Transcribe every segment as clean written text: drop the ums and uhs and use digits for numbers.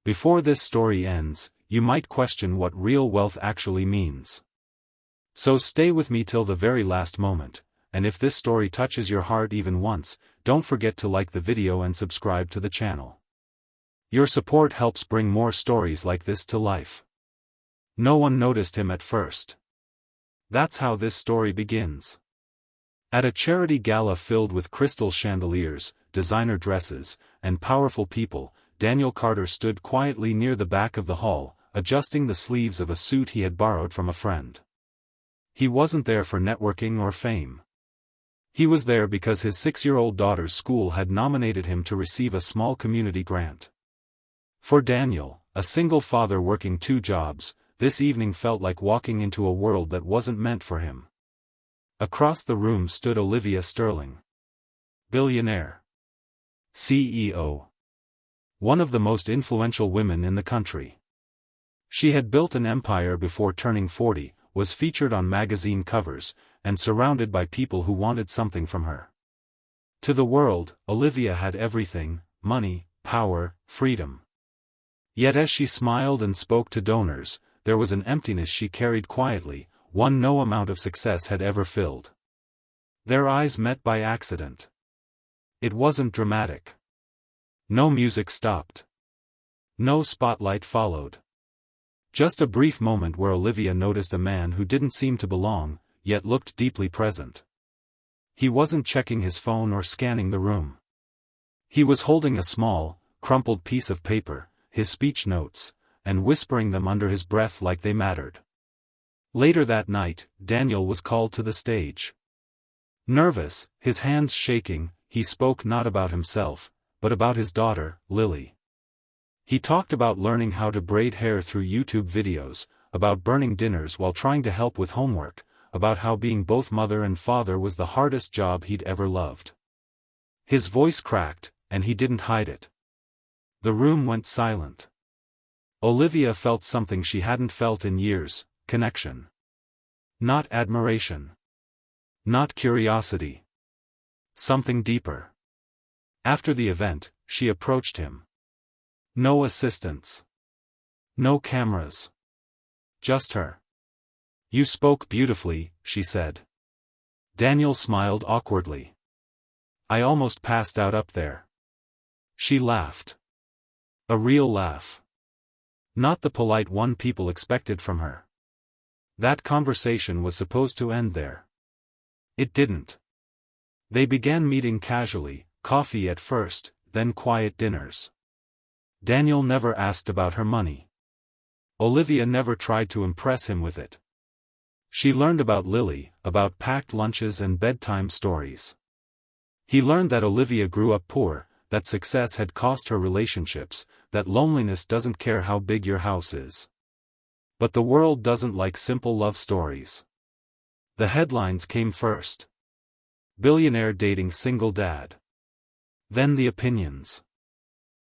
Before this story ends, you might question what real wealth actually means. So stay with me till the very last moment, and if this story touches your heart even once, don't forget to like the video and subscribe to the channel. Your support helps bring more stories like this to life. No one noticed him at first. That's how this story begins. At a charity gala filled with crystal chandeliers, designer dresses, and powerful people, Daniel Carter stood quietly near the back of the hall, adjusting the sleeves of a suit he had borrowed from a friend. He wasn't there for networking or fame. He was there because his 6-year-old daughter's school had nominated him to receive a small community grant. For Daniel, a single father working 2 jobs, this evening felt like walking into a world that wasn't meant for him. Across the room stood Olivia Sterling. Billionaire. CEO. One of the most influential women in the country. She had built an empire before turning 40, was featured on magazine covers, and surrounded by people who wanted something from her. To the world, Olivia had everything: money, power, freedom. Yet as she smiled and spoke to donors, there was an emptiness she carried quietly, one no amount of success had ever filled. Their eyes met by accident. It wasn't dramatic. No music stopped. No spotlight followed. Just a brief moment where Olivia noticed a man who didn't seem to belong, yet looked deeply present. He wasn't checking his phone or scanning the room. He was holding a small, crumpled piece of paper, his speech notes, and whispering them under his breath like they mattered. Later that night, Daniel was called to the stage. Nervous, his hands shaking, he spoke not about himself, but about his daughter, Lily. He talked about learning how to braid hair through YouTube videos, about burning dinners while trying to help with homework, about how being both mother and father was the hardest job he'd ever loved. His voice cracked, and he didn't hide it. The room went silent. Olivia felt something she hadn't felt in years: connection. Not admiration. Not curiosity. Something deeper. After the event, she approached him. No assistants. No cameras. Just her. "You spoke beautifully," she said. Daniel smiled awkwardly. "I almost passed out up there." She laughed. A real laugh. Not the polite one people expected from her. That conversation was supposed to end there. It didn't. They began meeting casually, coffee at first, then quiet dinners. Daniel never asked about her money. Olivia never tried to impress him with it. She learned about Lily, about packed lunches and bedtime stories. He learned that Olivia grew up poor, that success had cost her relationships, that loneliness doesn't care how big your house is. But the world doesn't like simple love stories. The headlines came first. Billionaire dating single dad. Then the opinions.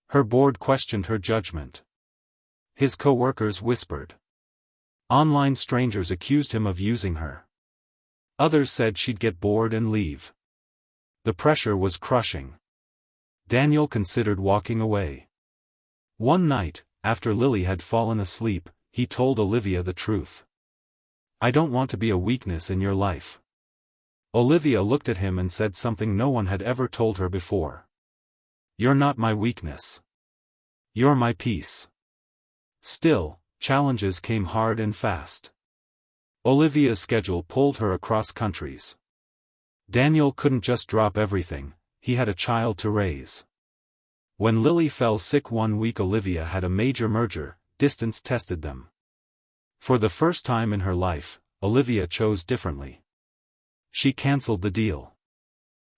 Her board questioned her judgment. His co-workers whispered. Online strangers accused him of using her. Others said she'd get bored and leave. The pressure was crushing. Daniel considered walking away. One night, after Lily had fallen asleep, he told Olivia the truth. "I don't want to be a weakness in your life." Olivia looked at him and said something no one had ever told her before. "You're not my weakness. You're my peace." Still, challenges came hard and fast. Olivia's schedule pulled her across countries. Daniel couldn't just drop everything, he had a child to raise. When Lily fell sick one week, Olivia had a major merger, distance tested them. For the first time in her life, Olivia chose differently. She cancelled the deal.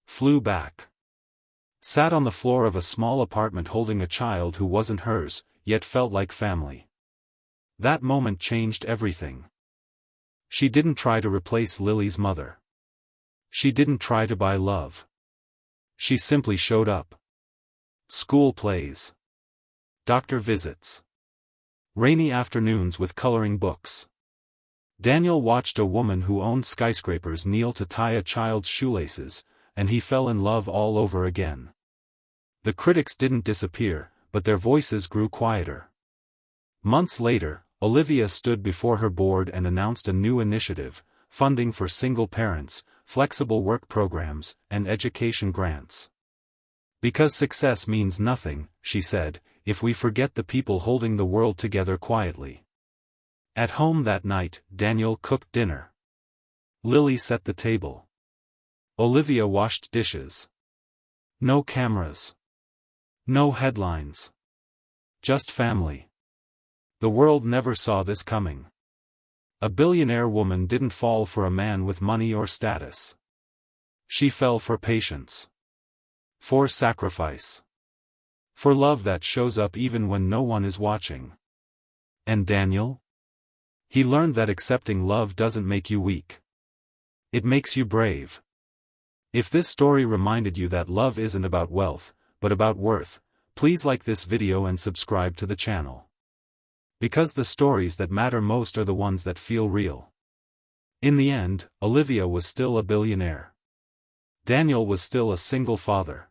Flew back. Sat on the floor of a small apartment holding a child who wasn't hers, yet felt like family. That moment changed everything. She didn't try to replace Lily's mother. She didn't try to buy love. She simply showed up. School plays. Doctor visits. Rainy afternoons with coloring books. Daniel watched a woman who owned skyscrapers kneel to tie a child's shoelaces, and he fell in love all over again. The critics didn't disappear, but their voices grew quieter. Months later, Olivia stood before her board and announced a new initiative: funding for single parents, flexible work programs, and education grants. Because success means nothing, she said, if we forget the people holding the world together quietly. At home that night, Daniel cooked dinner. Lily set the table. Olivia washed dishes. No cameras. No headlines. Just family. The world never saw this coming. A billionaire woman didn't fall for a man with money or status. She fell for patience. For sacrifice. For love that shows up even when no one is watching. And Daniel? He learned that accepting love doesn't make you weak. It makes you brave. If this story reminded you that love isn't about wealth, but about worth, please like this video and subscribe to the channel. Because the stories that matter most are the ones that feel real. In the end, Olivia was still a billionaire. Daniel was still a single father.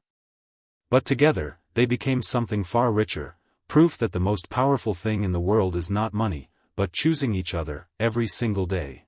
But together, they became something far richer, proof that the most powerful thing in the world is not money, but choosing each other, every single day.